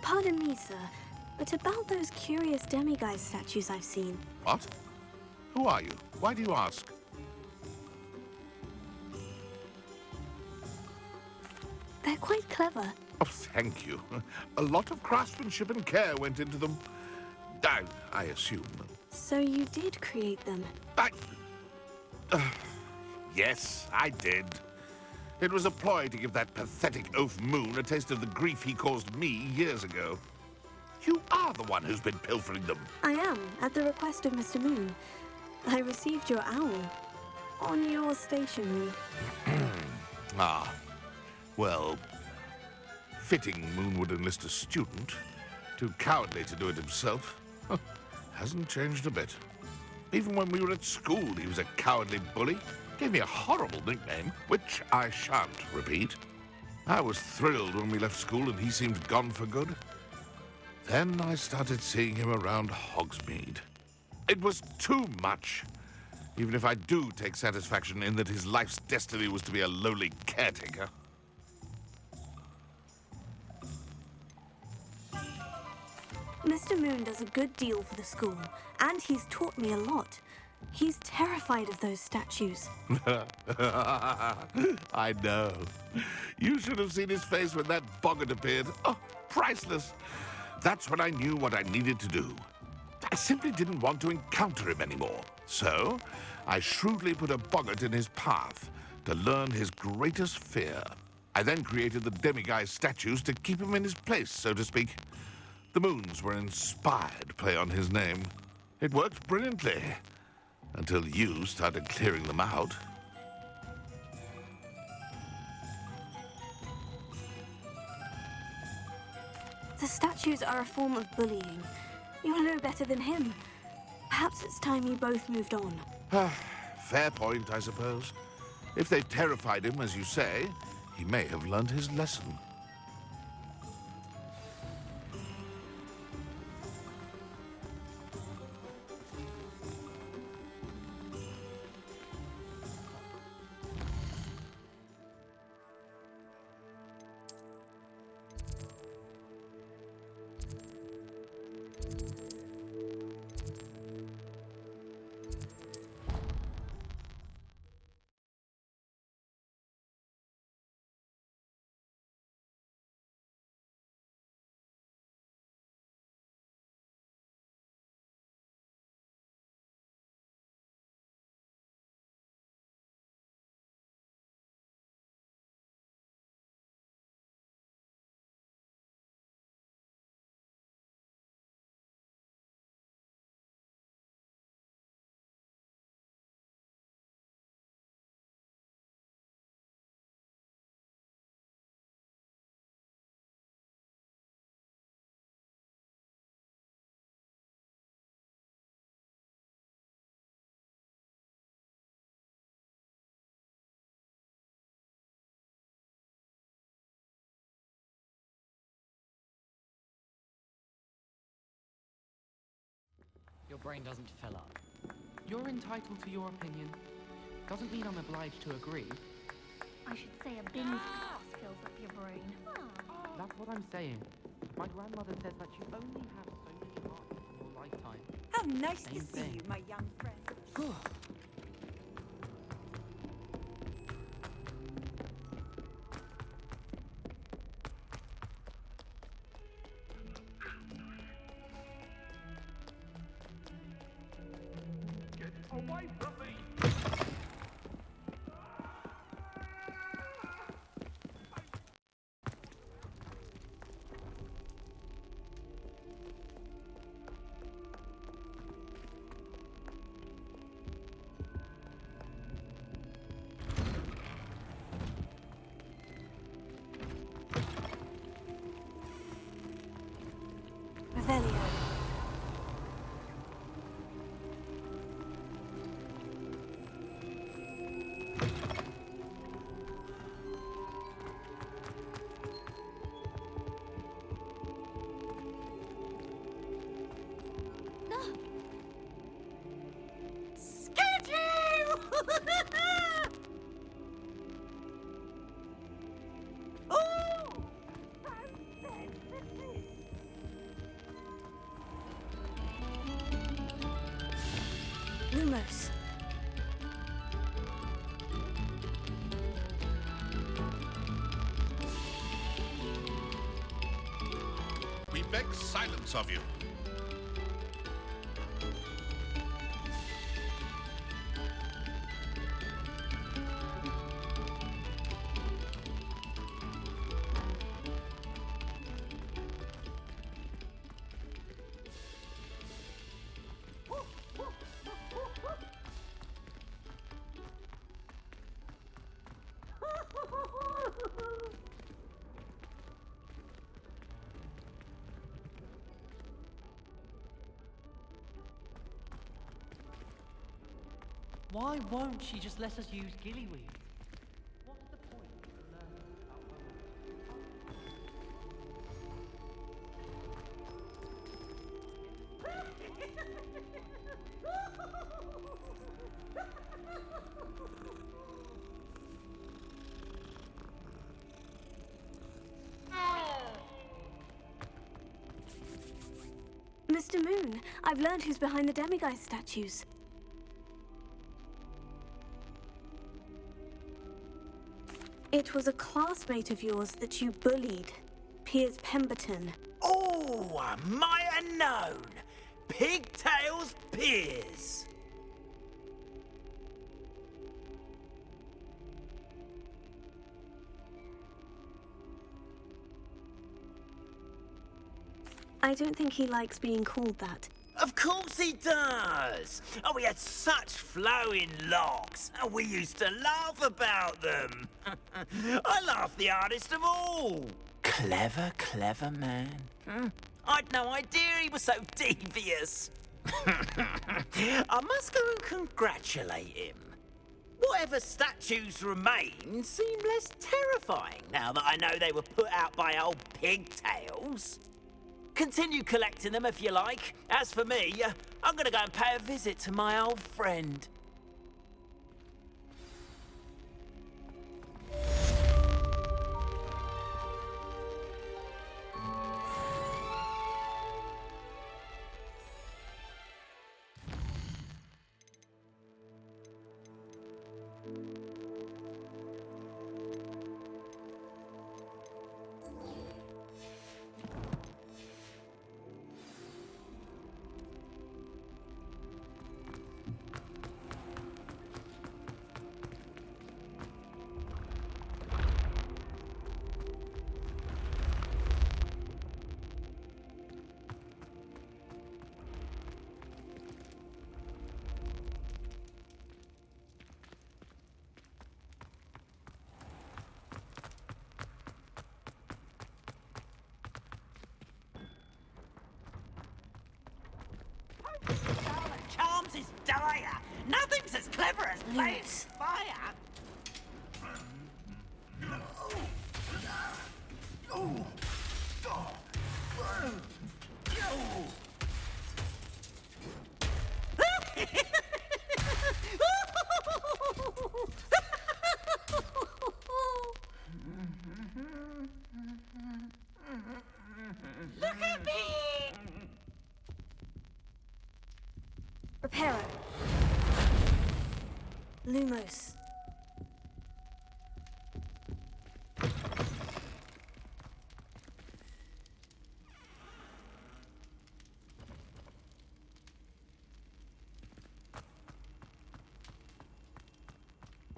Pardon me, sir, but about those curious Demiguise statues I've seen. What? Who are you? Why do you ask? They're quite clever. Oh, thank you. A lot of craftsmanship and care went into them. I assume. So you did create them? Yes, I did. It was a ploy to give that pathetic oaf Moon a taste of the grief he caused me years ago. You are the one who's been pilfering them. I am, at the request of Mr. Moon. I received your owl on your stationery. Ah, well, fitting Moon would enlist a student. Too cowardly to do it himself. Hasn't changed a bit. Even when we were at school, he was a cowardly bully. Gave me a horrible nickname, which I shan't repeat. I was thrilled when we left school and he seemed gone for good. Then I started seeing him around Hogsmeade. It was too much. Even if I do take satisfaction in that his life's destiny was to be a lowly caretaker. Mr. Moon does a good deal for the school, and he's taught me a lot. He's terrified of those statues. I know. You should have seen his face when that boggart appeared. Oh, priceless. That's when I knew what I needed to do. I simply didn't want to encounter him anymore. So, I shrewdly put a boggart in his path to learn his greatest fear. I then created the Demiguise statues to keep him in his place, so to speak. The moons were an inspired play on his name. It worked brilliantly. Until you started clearing them out. The statues are a form of bullying. You'll know better than him. Perhaps it's time you both moved on. Fair point, I suppose. If they terrified him, as you say, he may have learned his lesson. Your brain doesn't fill up. You're entitled to your opinion. Doesn't mean I'm obliged to agree. I should say a bin's glass fills up your brain. That's what I'm saying. My grandmother says that you only have so many hearts in your lifetime. How nice Same to see thing. you, my young friend. Away from me! Revelio. Lumos. We beg silence of you. Why won't she just let us use Gillyweed? What's the point of learning about Mr. Moon, I've learned who's behind the Demiguise statues. It was a classmate of yours that you bullied, Piers Pemberton. Oh, I might have known. Pigtails Piers. I don't think he likes being called that. Of course he does. Oh, we had such flowing locks, and we used to laugh about them. I laughed the hardest of all. Clever, clever man. I'd no idea he was so devious. I must go and congratulate him. Whatever statues remain seem less terrifying now that I know they were put out by old pigtails. Continue collecting them if you like. As for me, I'm gonna go and pay a visit to my old friend. Charms is dire. Nothing's as clever as playing fire. Look at me! Reparo. Lumos.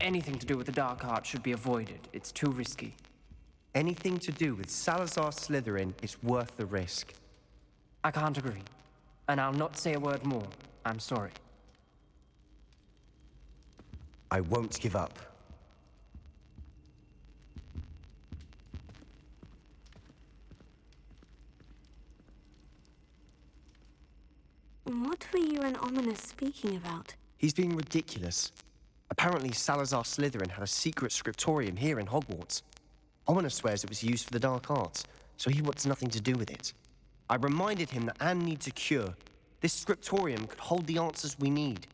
Anything to do with the dark art should be avoided. It's too risky. Anything to do with Salazar Slytherin is worth the risk. I can't agree. And I'll not say a word more. I'm sorry. I won't give up. What were you and Ominous speaking about? He's being ridiculous. Apparently Salazar Slytherin had a secret scriptorium here in Hogwarts. Ominous swears it was used for the dark arts, so he wants nothing to do with it. I reminded him that Anne needs a cure. This scriptorium could hold the answers we need.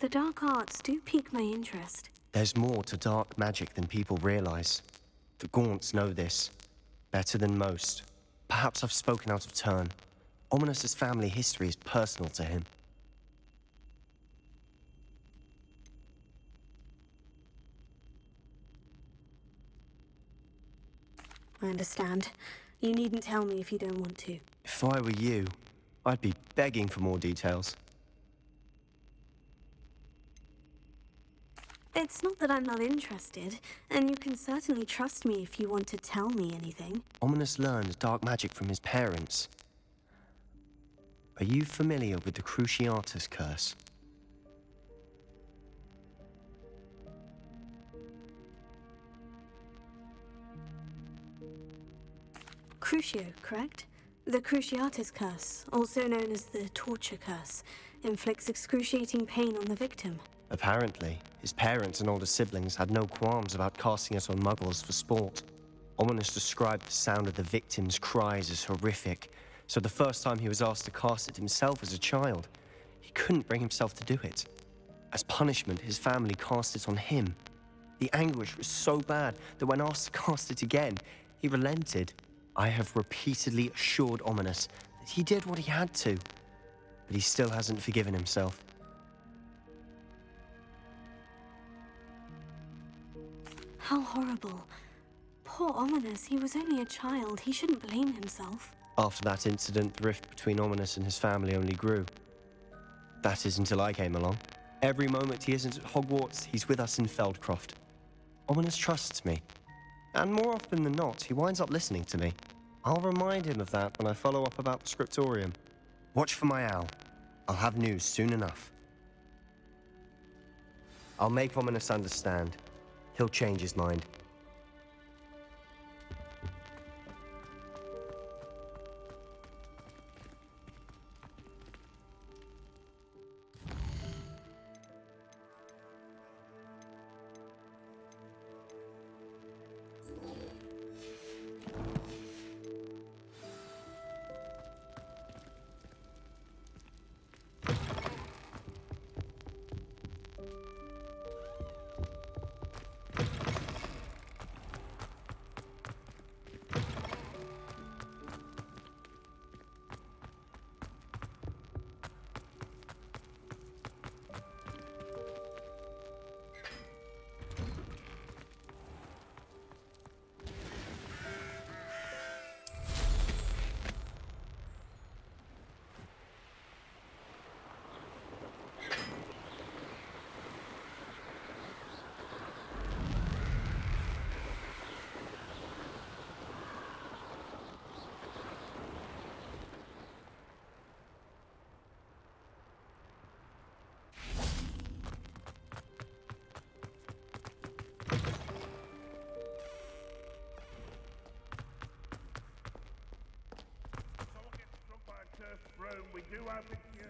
The dark arts do pique my interest. There's more to dark magic than people realize. The Gaunts know this better than most. Perhaps I've spoken out of turn. Ominous's family history is personal to him. I understand. You needn't tell me if you don't want to. If I were you, I'd be begging for more details. It's not that I'm not interested, and you can certainly trust me if you want to tell me anything. Ominous learned dark magic from his parents. Are you familiar with the Cruciatus curse? Crucio, correct? The Cruciatus curse, also known as the torture curse, inflicts excruciating pain on the victim. Apparently, his parents and older siblings had no qualms about casting it on muggles for sport. Ominous described the sound of the victim's cries as horrific, so the first time he was asked to cast it himself as a child, he couldn't bring himself to do it. As punishment, his family cast it on him. The anguish was so bad that when asked to cast it again, he relented. I have repeatedly assured Ominous that he did what he had to, but he still hasn't forgiven himself. How horrible. Poor Ominous, he was only a child. He shouldn't blame himself. After that incident, the rift between Ominous and his family only grew. That is until I came along. Every moment he isn't at Hogwarts, he's with us in Feldcroft. Ominous trusts me. And more often than not, he winds up listening to me. I'll remind him of that when I follow up about the scriptorium. Watch for my owl. I'll have news soon enough. I'll make Ominous understand. He'll change his mind. We do have the queue.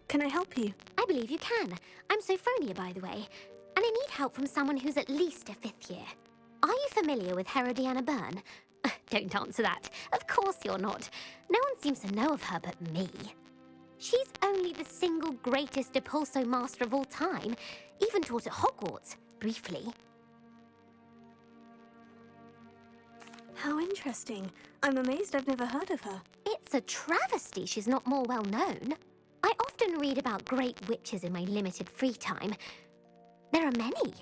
Can I help you? I believe you can. I'm Sophronia, by the way, and I need help from someone who's at least a 5th year. Are you familiar with Herodiana Byrne? Don't answer that. Of course you're not. No one seems to know of her but me. She's only the single greatest Depulso master of all time, even taught at Hogwarts, briefly. How interesting. I'm amazed I've never heard of her. It's a travesty she's not more well known. I often read about great witches in my limited free time. There are many.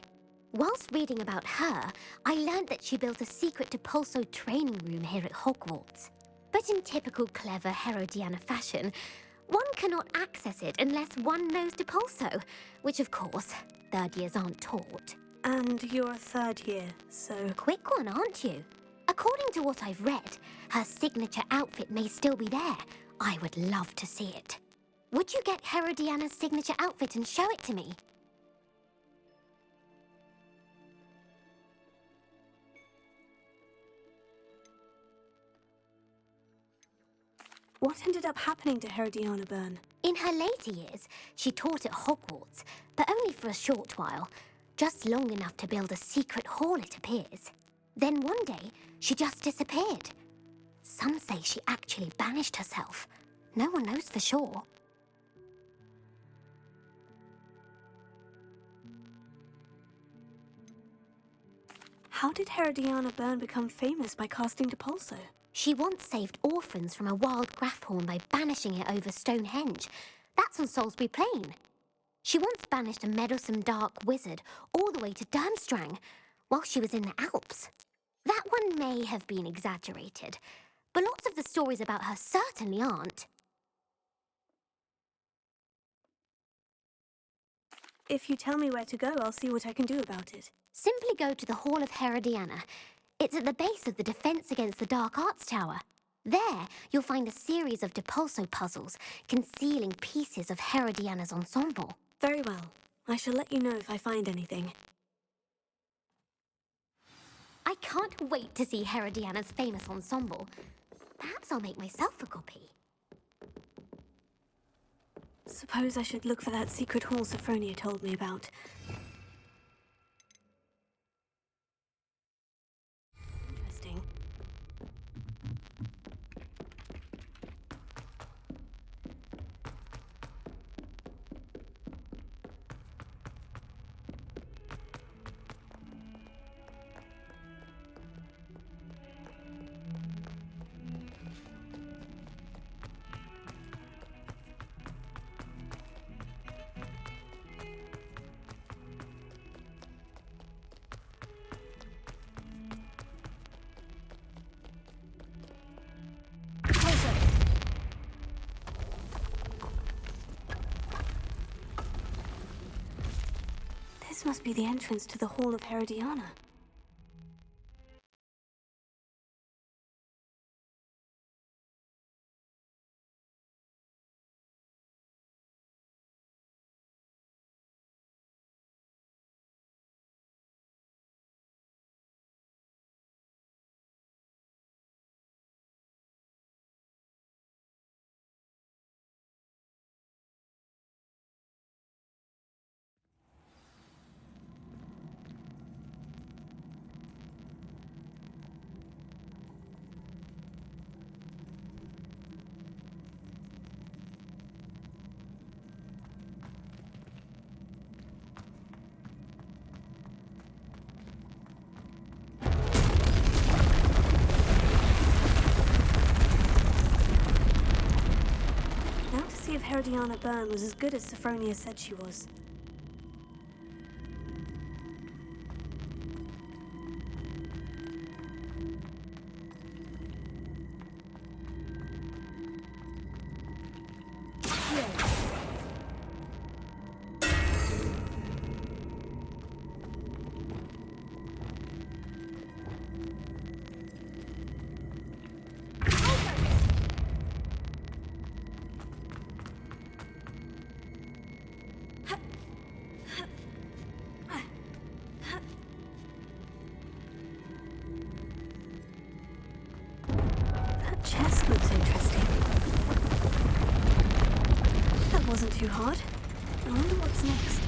Whilst reading about her, I learned that she built a secret Depulso training room here at Hogwarts. But in typical clever Herodiana fashion, one cannot access it unless one knows Depulso, which of course, 3rd years aren't taught. And you're a 3rd year, so... Quick one, aren't you? According to what I've read, her signature outfit may still be there. I would love to see it. Would you get Herodiana's signature outfit and show it to me? What ended up happening to Herodiana Byrne? In her later years, she taught at Hogwarts, but only for a short while. Just long enough to build a secret hall, it appears. Then one day, she just disappeared. Some say she actually banished herself. No one knows for sure. How did Herodiana Byrne become famous by casting Depulso? She once saved orphans from a wild Graphorn by banishing it over Stonehenge. That's on Salisbury Plain. She once banished a meddlesome dark wizard all the way to Durmstrang while she was in the Alps. That one may have been exaggerated, but lots of the stories about her certainly aren't. If you tell me where to go, I'll see what I can do about it. Simply go to the Hall of Herodiana. It's at the base of the Defense Against the Dark Arts Tower. There, you'll find a series of Depulso puzzles concealing pieces of Herodiana's ensemble. Very well. I shall let you know if I find anything. I can't wait to see Herodiana's famous ensemble. Perhaps I'll make myself a copy. Suppose I should look for that secret hall Sophronia told me about. Interesting. This must be the entrance to the Hall of Herodiana. If Herodiana Byrne was as good as Sophronia said she was. Chest looks interesting. That wasn't too hard. I wonder what's next.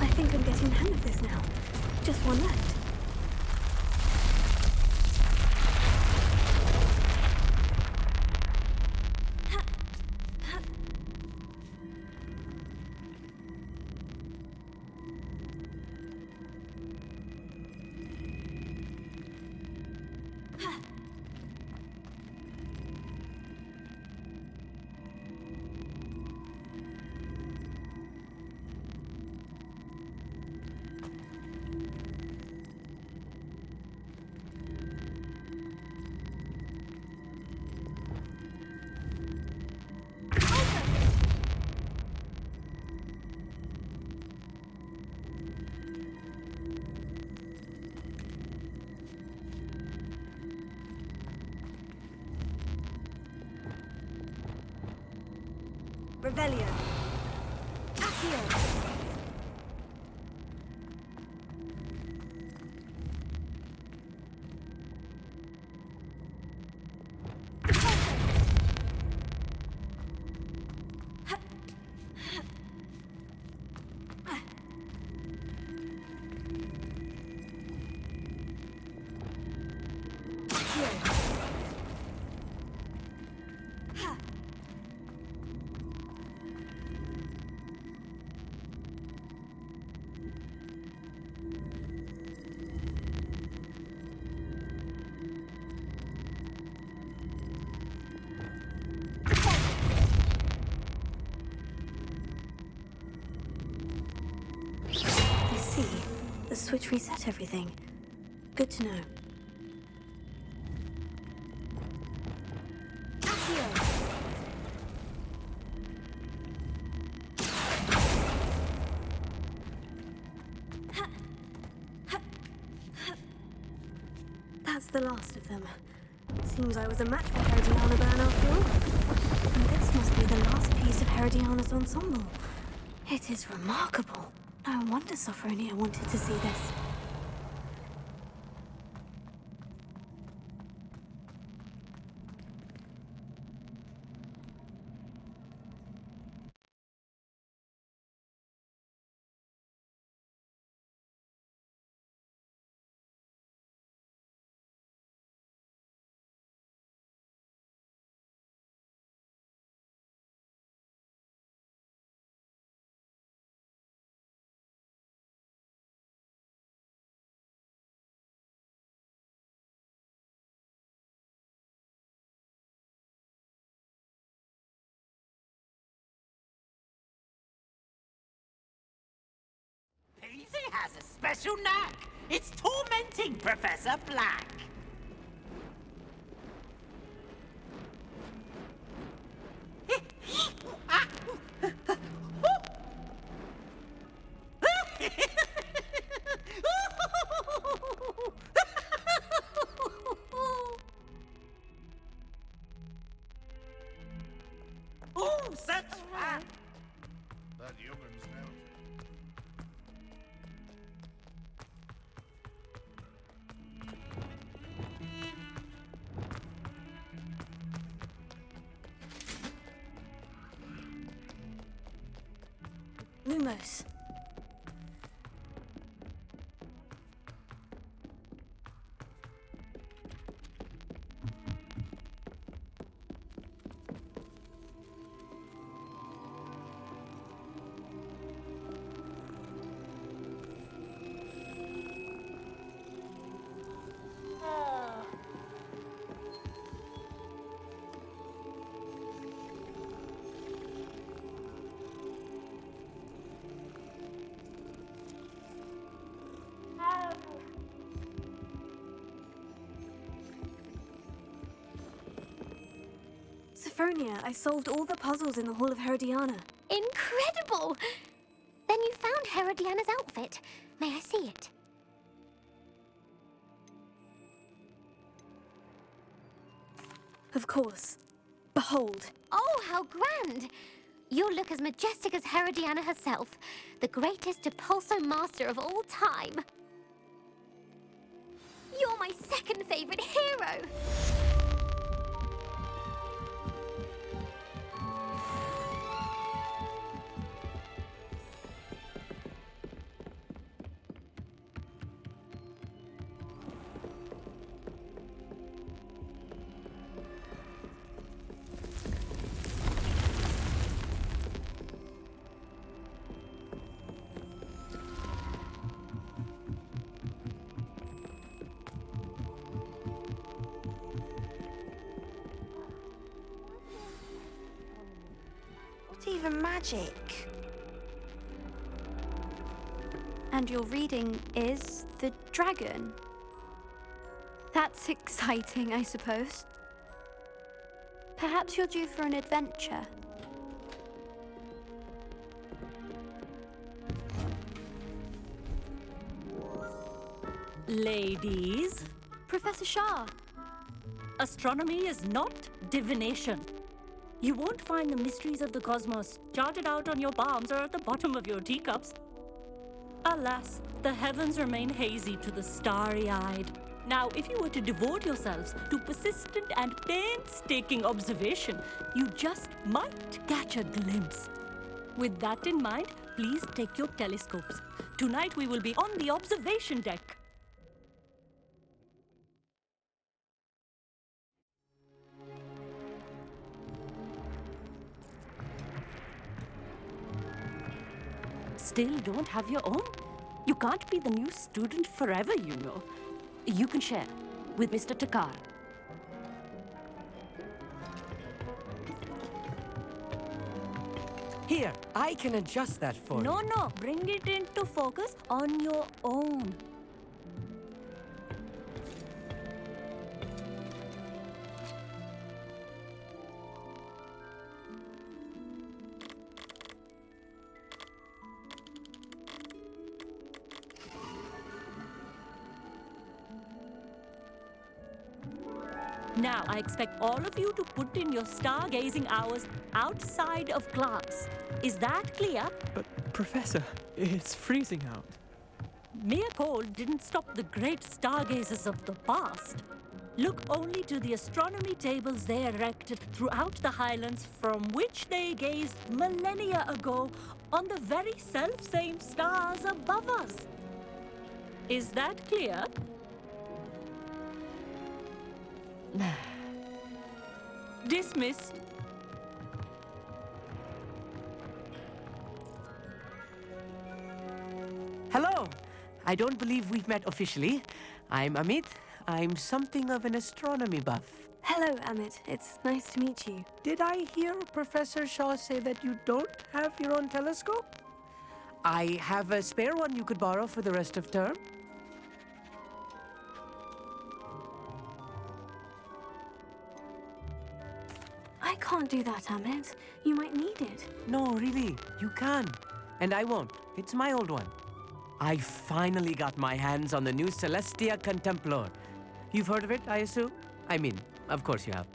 I think I'm getting the hang of this now. Just one left. Revelio. Accio. I see. The switch reset everything. Good to know. That's the last of them. Seems I was a match for Herodiana Byrne after all. And this must be the last piece of Herodiana's ensemble. It is remarkable. No wonder Sophronia wanted to see this. Easy has a special knack. It's tormenting Professor Black. Ooh, such fun! That human's melted. Lumos. Sophronia, I solved all the puzzles in the Hall of Herodiana. Incredible! Then you found Herodiana's outfit. May I see it? Of course. Behold. Oh, how grand! You'll look as majestic as Herodiana herself, the greatest Depulso master of all time. You're my second favorite hero! Not even magic. And your reading is the dragon. That's exciting, I suppose. Perhaps you're due for an adventure. Ladies, Professor Shah. astronomy is not divination. You won't find the mysteries of the cosmos charted out on your palms or at the bottom of your teacups. Alas, the heavens remain hazy to the starry-eyed. Now, if you were to devote yourselves to persistent and painstaking observation, you just might catch a glimpse. With that in mind, please take your telescopes. Tonight we will be on the observation deck. Still don't have your own? You can't be the new student forever, you know. You can share with Mr. Takar. Here, I can adjust that for you. No, bring it into focus on your own. Now, I expect all of you to put in your stargazing hours outside of class. Is that clear? But, Professor, it's freezing out. Mere cold didn't stop the great stargazers of the past. Look only to the astronomy tables they erected throughout the highlands from which they gazed millennia ago on the very self-same stars above us. Is that clear? Dismissed. Hello! I don't believe we've met officially. I'm Amit. I'm something of an astronomy buff. Hello, Amit. It's nice to meet you. Did I hear Professor Shaw say that you don't have your own telescope? I have a spare one you could borrow for the rest of term. I can't do that, Amit. You might need it. No, really, you can. And I won't. It's my old one. I finally got my hands on the new Celestia Contemplor. You've heard of it, I assume? I mean, of course you have.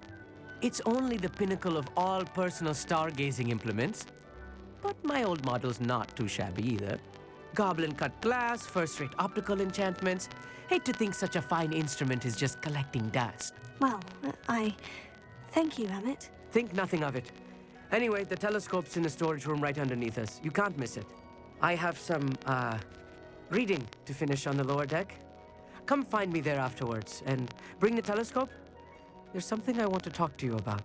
It's only the pinnacle of all personal stargazing implements. But my old model's not too shabby either. Goblin-cut glass, first-rate optical enchantments. Hate to think such a fine instrument is just collecting dust. Well, thank you, Amit. Think nothing of it. Anyway, the telescope's in the storage room right underneath us. You can't miss it. I have some, reading to finish on the lower deck. Come find me there afterwards, and bring the telescope. There's something I want to talk to you about.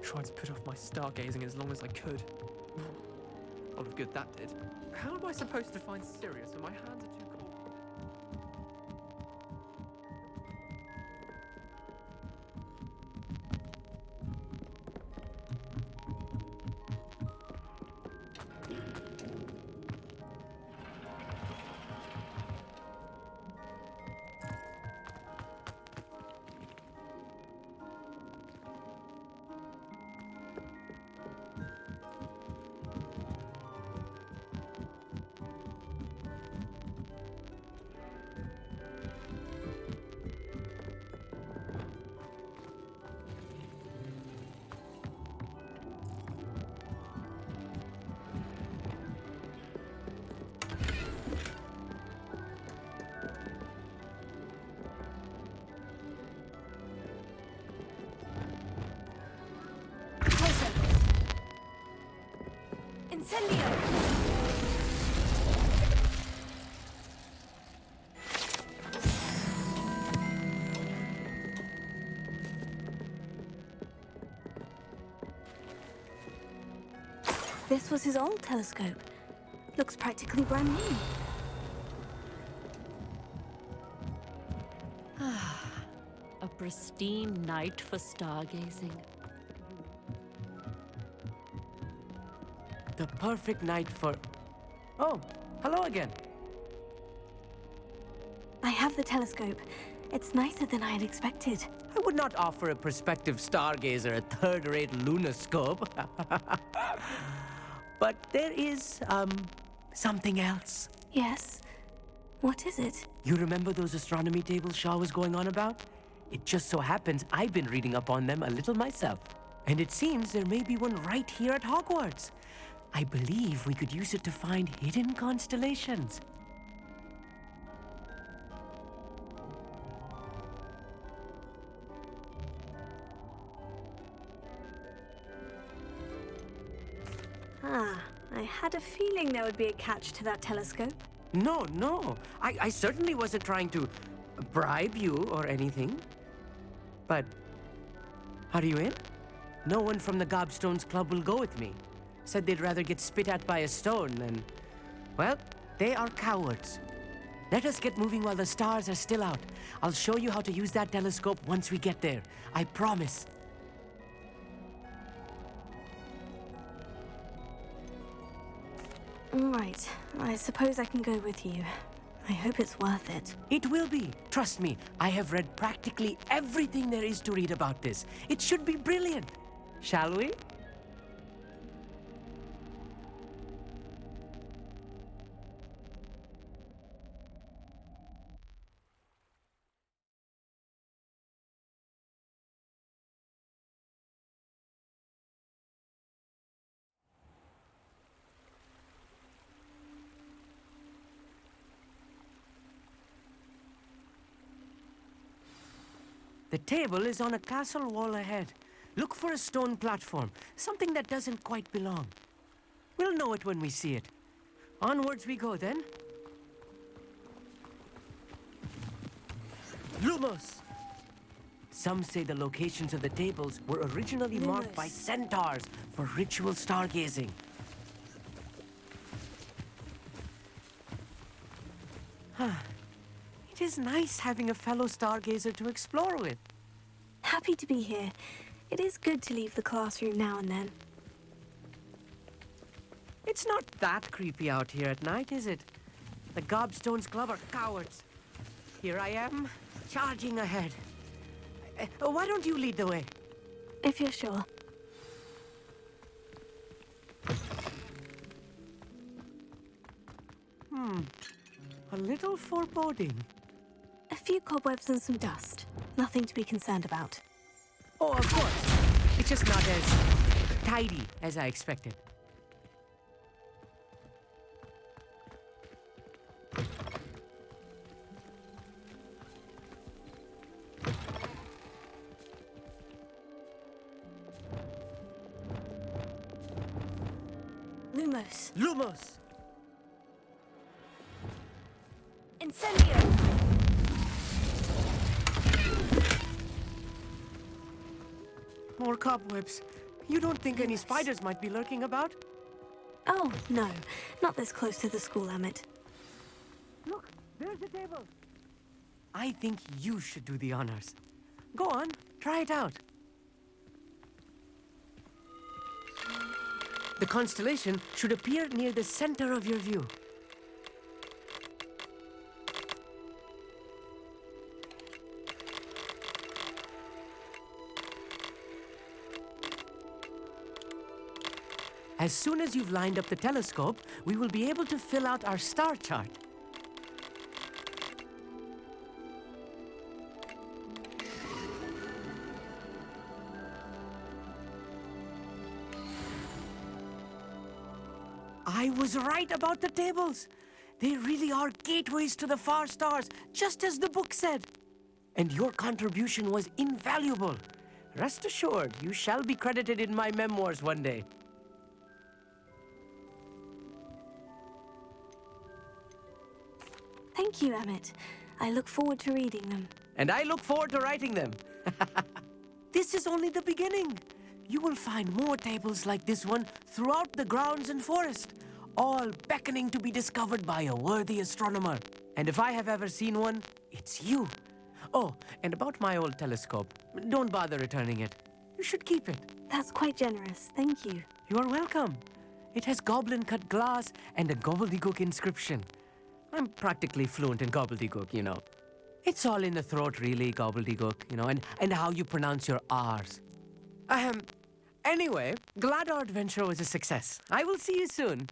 Tried to put off my stargazing as long as I could. A lot of good that did. How am I supposed to find Sirius when my hands are too cold? Incendio! This was his old telescope. Looks practically brand new. A pristine night for stargazing. The perfect night for... Oh, hello again. I have the telescope. It's nicer than I had expected. I would not offer a prospective stargazer a third-rate lunoscope. But there is, something else. Yes? What is it? You remember those astronomy tables Shaw was going on about? It just so happens I've been reading up on them a little myself. And it seems there may be one right here at Hogwarts. I believe we could use it to find hidden constellations. Ah, I had a feeling there would be a catch to that telescope. No. I certainly wasn't trying to bribe you or anything. But, are you in? No one from the Gobstones Club will go with me. Said they'd rather get spit at by a stone than... Well, they are cowards. Let us get moving while the stars are still out. I'll show you how to use that telescope once we get there. I promise. All right, I suppose I can go with you. I hope it's worth it. It will be. Trust me, I have read practically everything there is to read about this. It should be brilliant. Shall we? The table is on a castle wall ahead. Look for a stone platform, something that doesn't quite belong. We'll know it when we see it. Onwards we go, then. Lumos! Some say the locations of the tables were originally marked by centaurs for ritual stargazing. It is nice having a fellow stargazer to explore with. Happy to be here. It is good to leave the classroom now and then. It's not that creepy out here at night, is it? The Gobstones Club are cowards. Here I am, charging ahead. Why don't you lead the way? If you're sure. A little foreboding. A few cobwebs and some dust. Nothing to be concerned about. Oh, of course. It's just not as tidy as I expected. Lumos. Lumos! Incendio! More cobwebs. You don't think any spiders might be lurking about? Oh, no. Not this close to the school, Emmett. Look, there's the table. I think you should do the honors. Go on, try it out. The constellation should appear near the center of your view. As soon as you've lined up the telescope, we will be able to fill out our star chart. I was right about the tables. They really are gateways to the far stars, just as the book said. And your contribution was invaluable. Rest assured, you shall be credited in my memoirs one day. Thank you, Emmett. I look forward to reading them. And I look forward to writing them. This is only the beginning. You will find more tables like this one throughout the grounds and forest, all beckoning to be discovered by a worthy astronomer. And if I have ever seen one, it's you. Oh, and about my old telescope, don't bother returning it. You should keep it. That's quite generous. Thank you. You are welcome. It has goblin-cut glass and a gobbledygook inscription. I'm practically fluent in gobbledygook, you know. It's all in the throat, really, gobbledygook, you know, and how you pronounce your R's. Anyway, glad our adventure was a success. I will see you soon.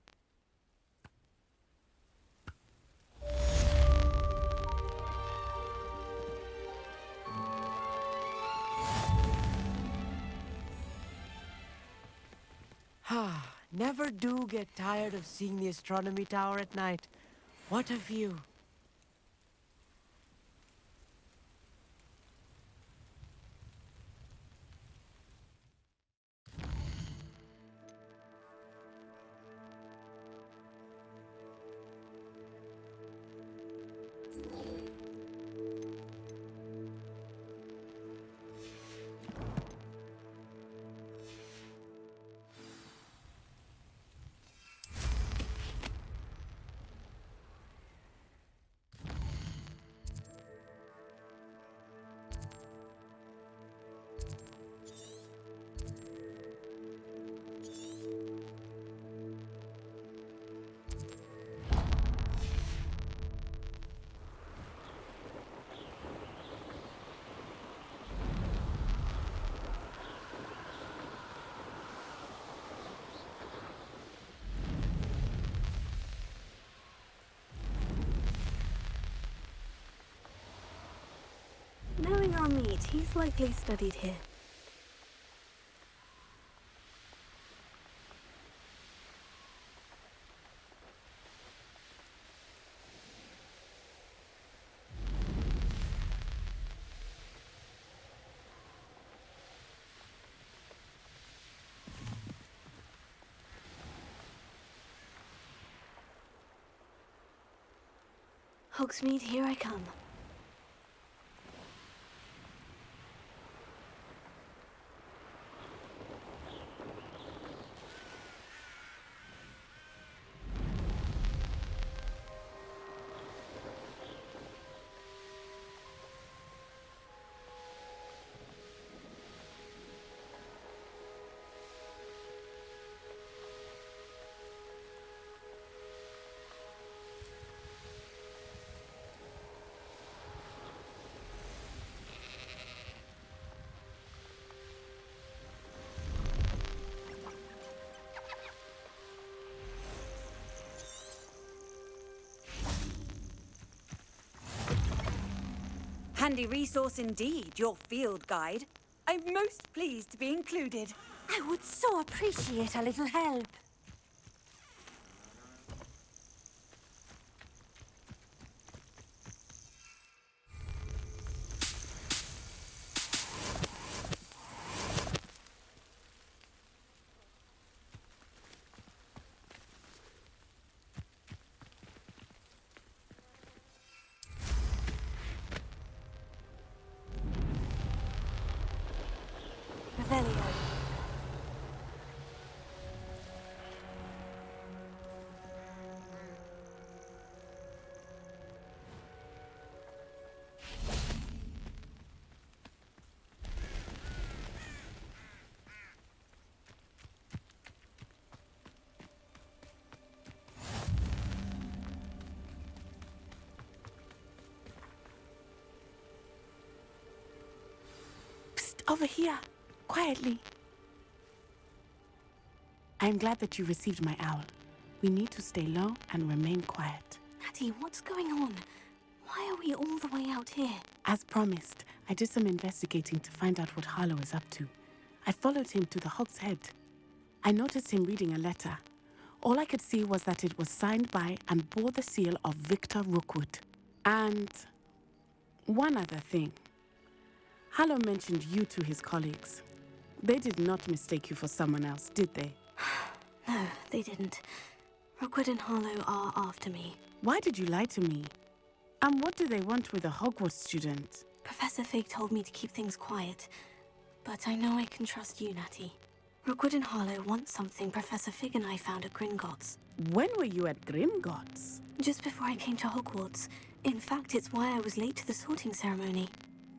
Never do get tired of seeing the astronomy tower at night. What a view. Knowing our meet, he's likely studied here. Hogsmeade, here I come. Handy resource indeed, your field guide. I'm most pleased to be included. I would so appreciate a little help. Revelio. Psst, over here. Quietly. I'm glad that you received my owl. We need to stay low and remain quiet. Natty, what's going on? Why are we all the way out here? As promised, I did some investigating to find out what Harlow is up to. I followed him to the Hog's Head. I noticed him reading a letter. All I could see was that it was signed by and bore the seal of Victor Rookwood. And one other thing. Harlow mentioned you to his colleagues. They did not mistake you for someone else, did they? No, they didn't. Rookwood and Harlow are after me. Why did you lie to me? And what do they want with a Hogwarts student? Professor Fig told me to keep things quiet, but I know I can trust you, Natty. Rookwood and Harlow want something Professor Fig and I found at Gringotts. When were you at Gringotts? Just before I came to Hogwarts. In fact, it's why I was late to the sorting ceremony.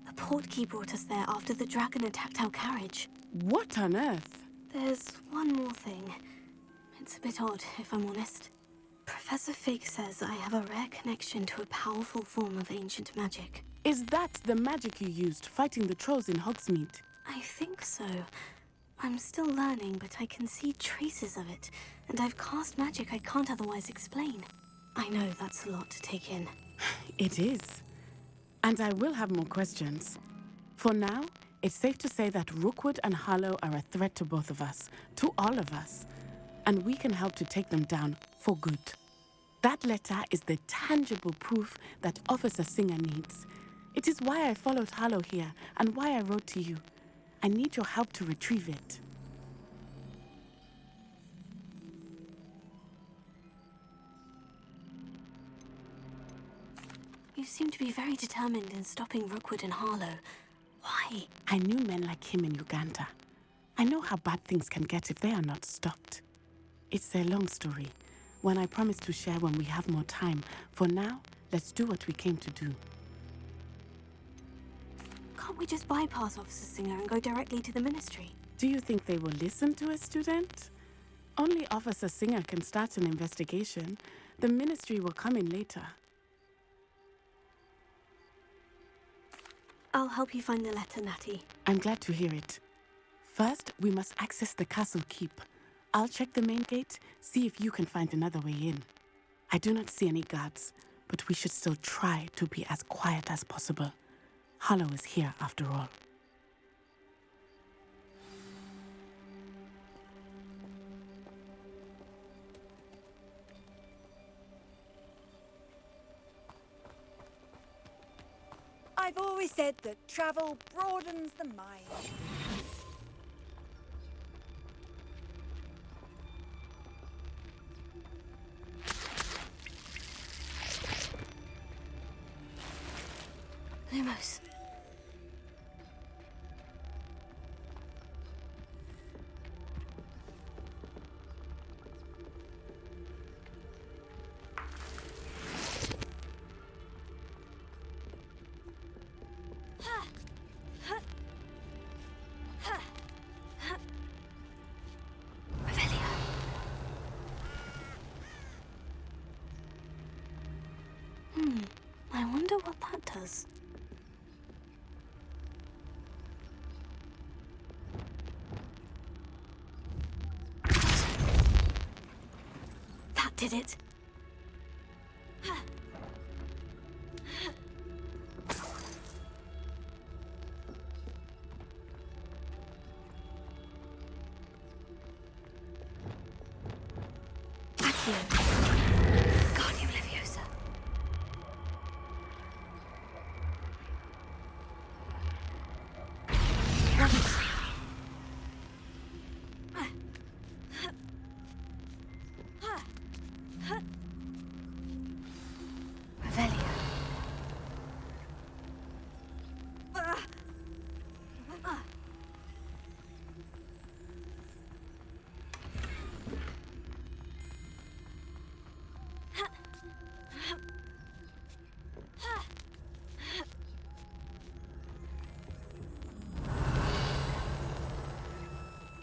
The portkey brought us there after the dragon attacked our carriage. What on earth? There's one more thing. It's a bit odd, if I'm honest. Professor Fig says I have a rare connection to a powerful form of ancient magic. Is that the magic you used fighting the trolls in Hogsmeade? I think so. I'm still learning, but I can see traces of it, and I've cast magic I can't otherwise explain. I know that's a lot to take in. It is. And I will have more questions. For now, it's safe to say that Rookwood and Harlow are a threat to both of us, to all of us, and we can help to take them down for good. That letter is the tangible proof that Officer Singer needs. It is why I followed Harlow here and why I wrote to you. I need your help to retrieve it. You seem to be very determined in stopping Rookwood and Harlow. Why? I knew men like him in Uganda. I know how bad things can get if they are not stopped. It's a long story, one I promise to share when we have more time. For now, let's do what we came to do. Can't we just bypass Officer Singer and go directly to the Ministry? Do you think they will listen to a student? Only Officer Singer can start an investigation. The Ministry will come in later. I'll help you find the letter, Natty. I'm glad to hear it. First, we must access the castle keep. I'll check the main gate, see if you can find another way in. I do not see any guards, but we should still try to be as quiet as possible. Harlow is here after all. I've always said that travel broadens the mind. Lumos. I wonder what that does. That did it. Guardian Leviosa. Revelio.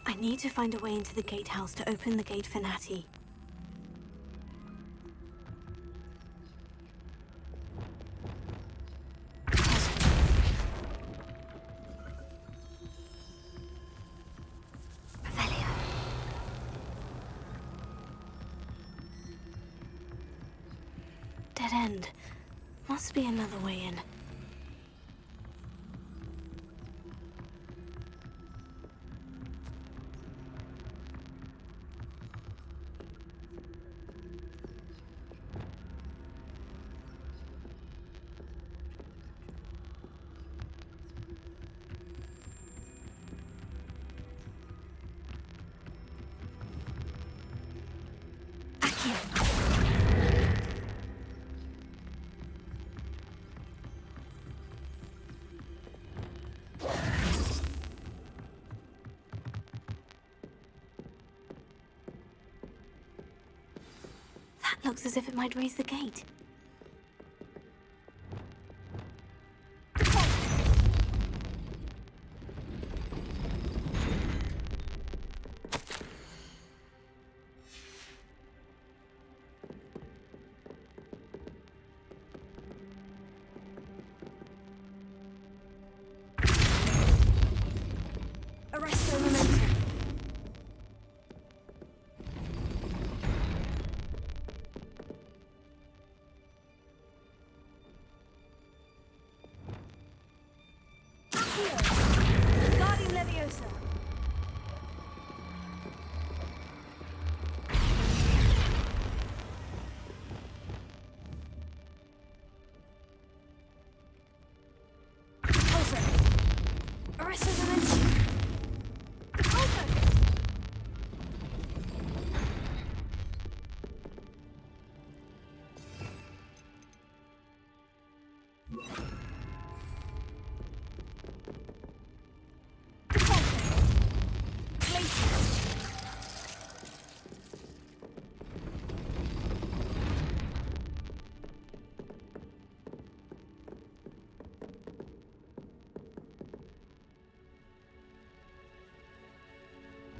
I need to find a way into the gatehouse to open the gate for Natty. Revelio. Dead end. Must be another way in. Looks as if it might raise the gate. Arresto momentum. Guardian Leviosa. Repulsor. Arresto momentum. Repulsor.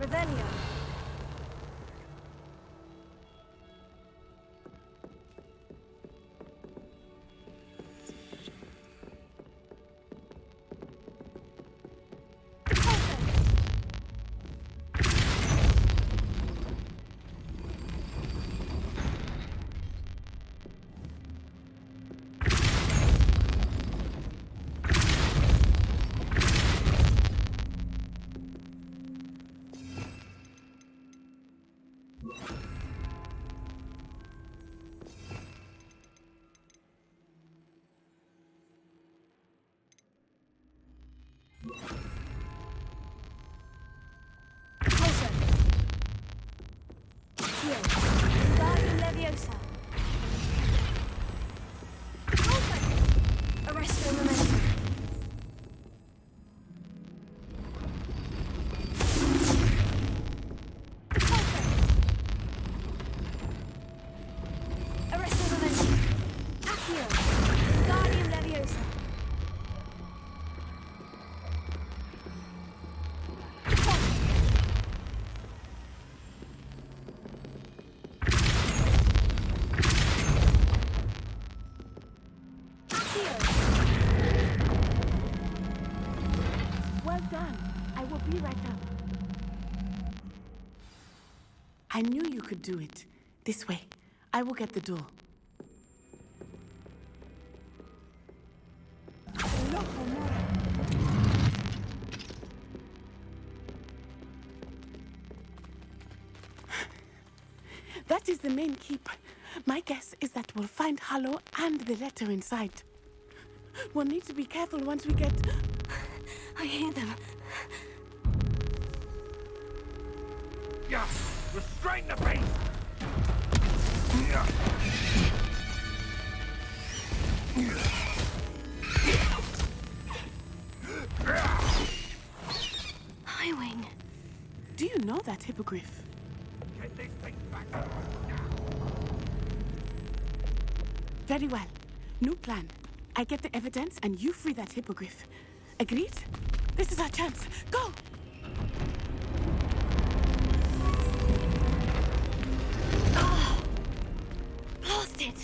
Revelio. Guardian Leviosa. Arresto momentum. Arresto momentum. Accio. Guardian Leviosa. Well done. I will be right up. I knew you could do it. This way. I will get the door. That is the main keep. My guess is that we'll find Hollow and the letter inside. We'll need to be careful once we get... I hear them. Yeah, restrain the beast! Highwing. Do you know that hippogriff? Get this thing back. Very well. New plan. I get the evidence and you free that hippogriff. Agreed? This is our chance. Go! Blasted!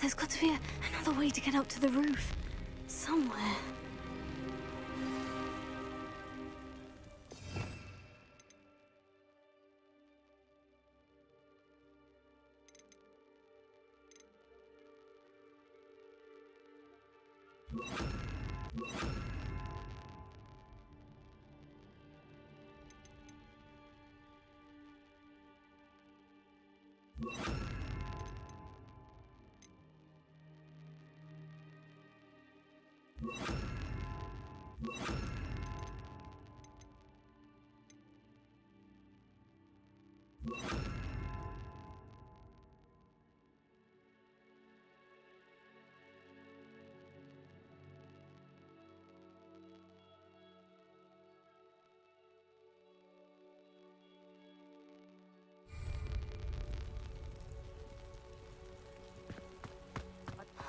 There's got to be another way to get up to the roof. Somewhere.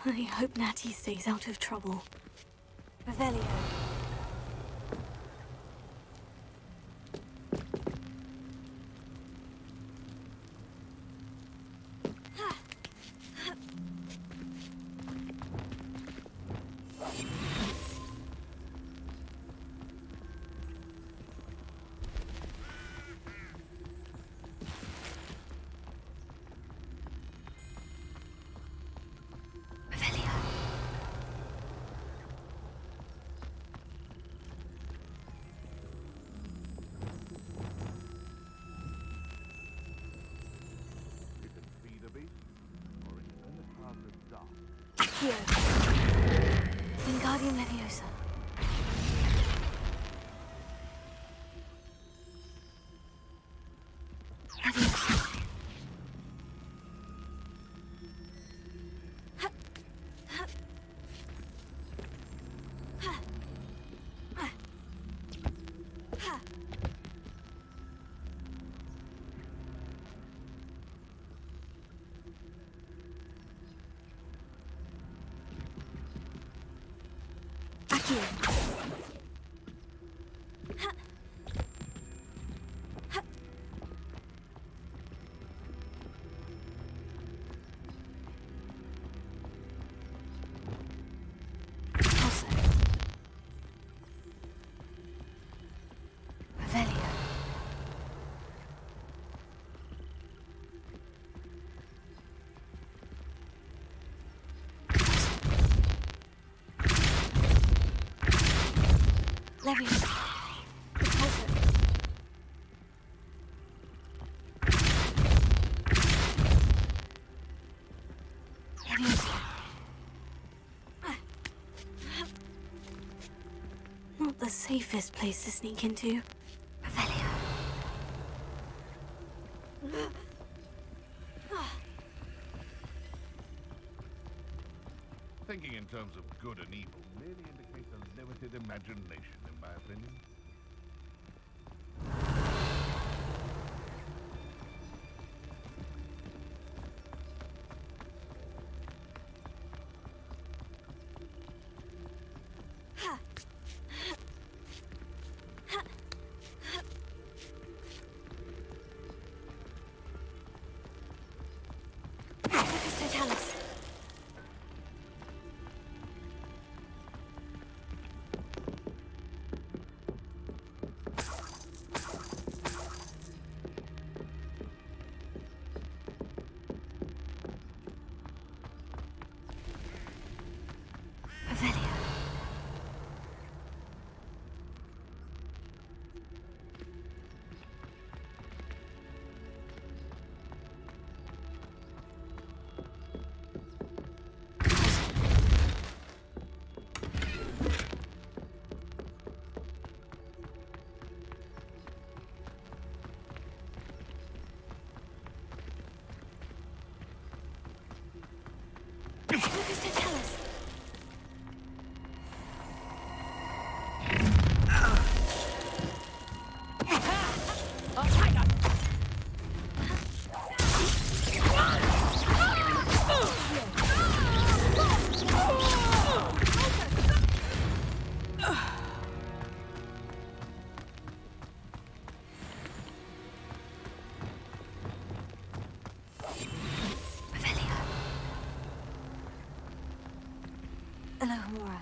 I hope Natty stays out of trouble. Revelio. Here. Wingardium Leviosa. Leviosa. Leviosa. Deposit. Leviosa. Not the safest place to sneak into. Revelio. Thinking in terms of good and evil merely indicates a limited imagination, in my opinion. Alohomora.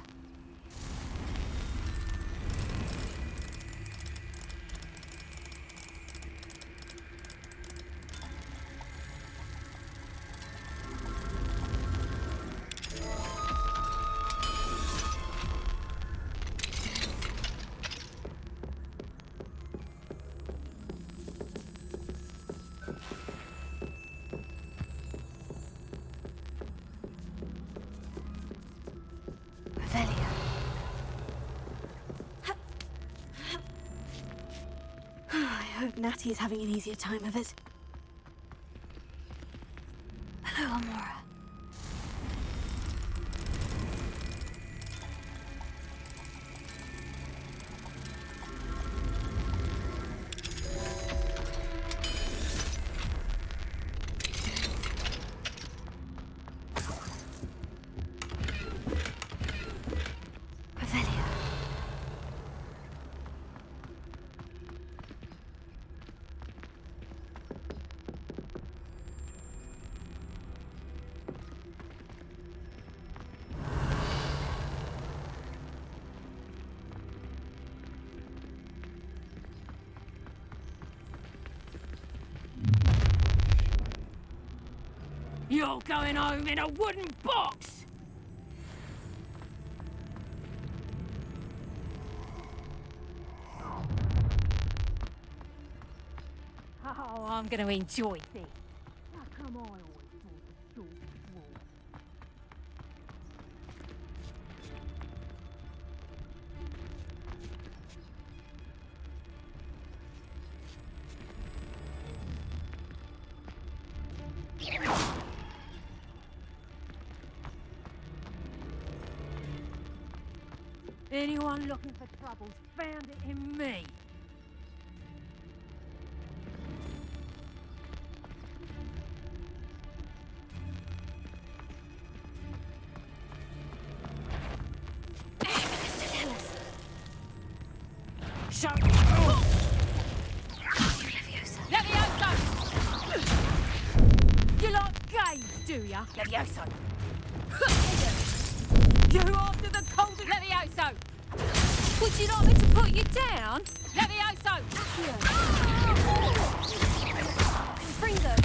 I hope Natty's having an easier time of it. Hello, Amora. You're going home in a wooden box! Oh, I'm going to enjoy this. How come I always thought a short walk? Anyone looking for troubles found it in me. Shut up! Levioso! You like games, do ya? Levioso! You after the cold Levioso! Would you like me to put you down? Levioso! Bring them!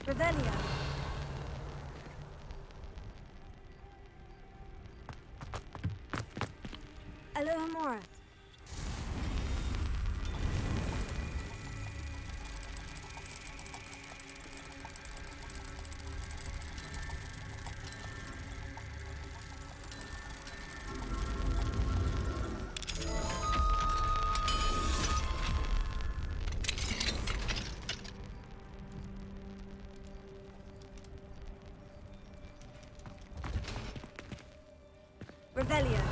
Revelio. Alohomora. Revelio.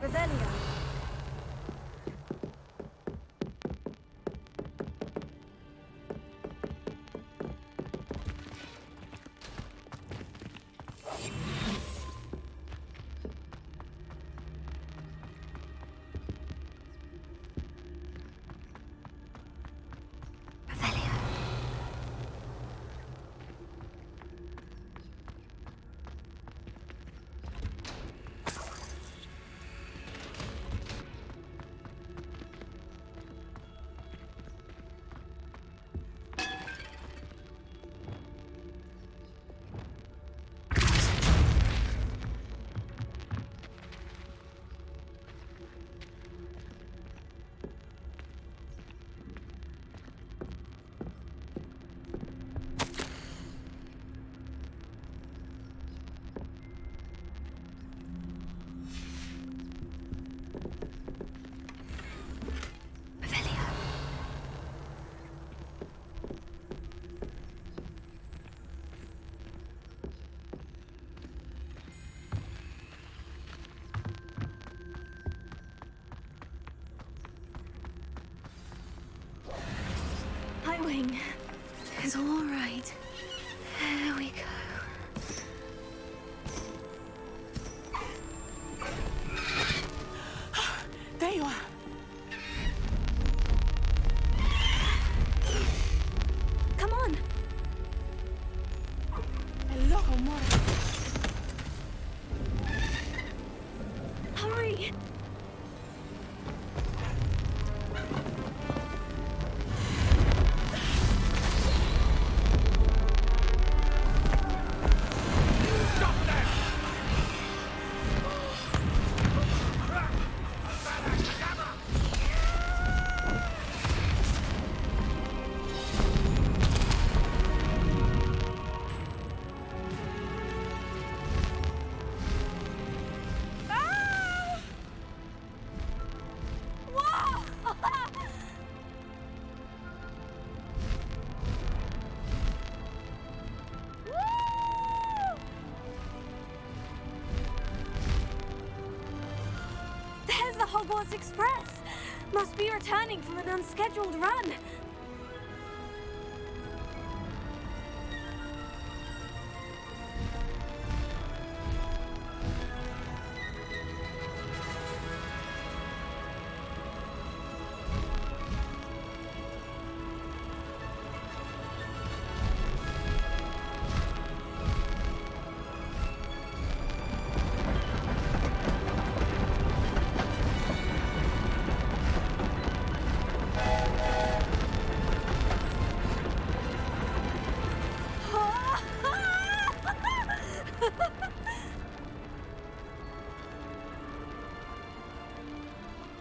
Revelio. Wing. It's all right. There we go. There you are. Come on. Hello, Mora. Hurry. Hogwarts Express! Must be returning from an unscheduled run.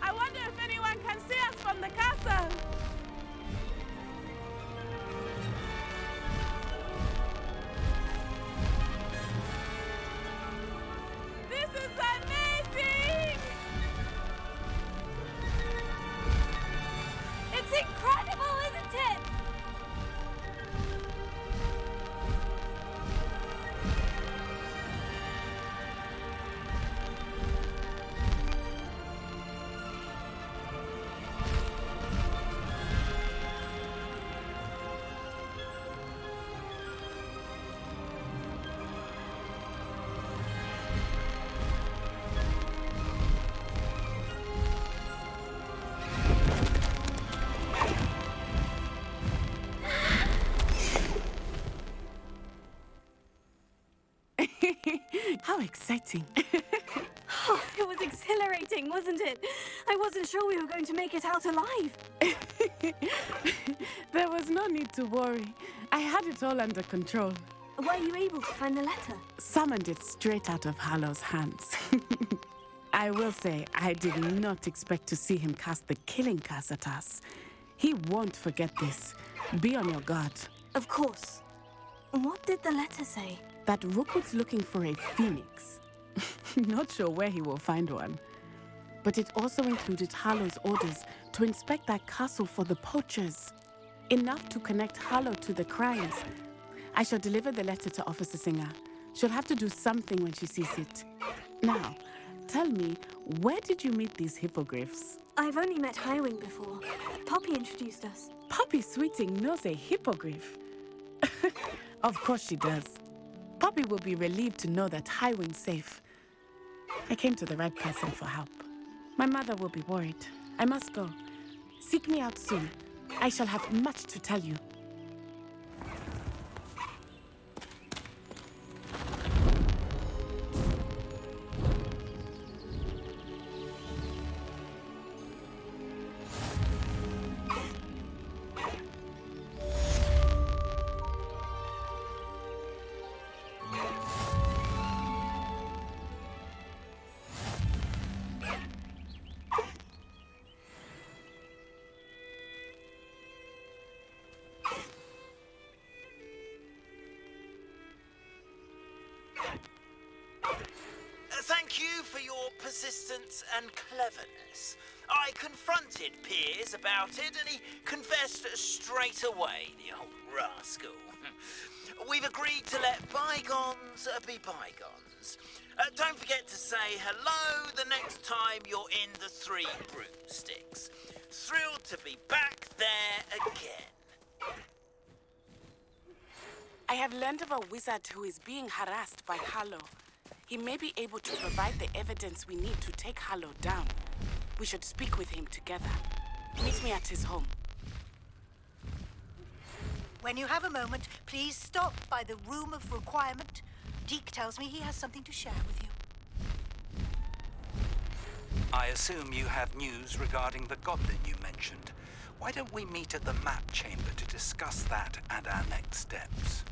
I wonder if anyone can see us from the castle. This is amazing! It's incredible, isn't it? How exciting. Oh, it was exhilarating, wasn't it? I wasn't sure we were going to make it out alive. There was no need to worry. I had it all under control. Were you able to find the letter? Summoned it straight out of Hallow's hands. I will say, I did not expect to see him cast the killing curse at us. He won't forget this. Be on your guard. Of course. What did the letter say? That Rookwood's looking for a phoenix. Not sure where he will find one. But it also included Hallow's orders to inspect that castle for the poachers. Enough to connect Hallow to the crimes. I shall deliver the letter to Officer Singer. She'll have to do something when she sees it. Now, tell me, where did you meet these hippogriffs? I've only met Highwing before. Poppy introduced us. Poppy Sweeting knows a hippogriff. Of course she does. Poppy will be relieved to know that Highwing's safe. I came to the right person for help. My mother will be worried. I must go. Seek me out soon. I shall have much to tell you. Thank you for your persistence and cleverness. I confronted Piers about it and he confessed straight away, the old rascal. We've agreed to let bygones be bygones. Don't forget to say hello the next time you're in the Three Broomsticks. Thrilled to be back there again. I have learned of a wizard who is being harassed by Hallow. He may be able to provide the evidence we need to take Hallow down. We should speak with him together. Meet me at his home. When you have a moment, please stop by the Room of Requirement. Deke tells me he has something to share with you. I assume you have news regarding the goblin you mentioned. Why don't we meet at the map chamber to discuss that and our next steps?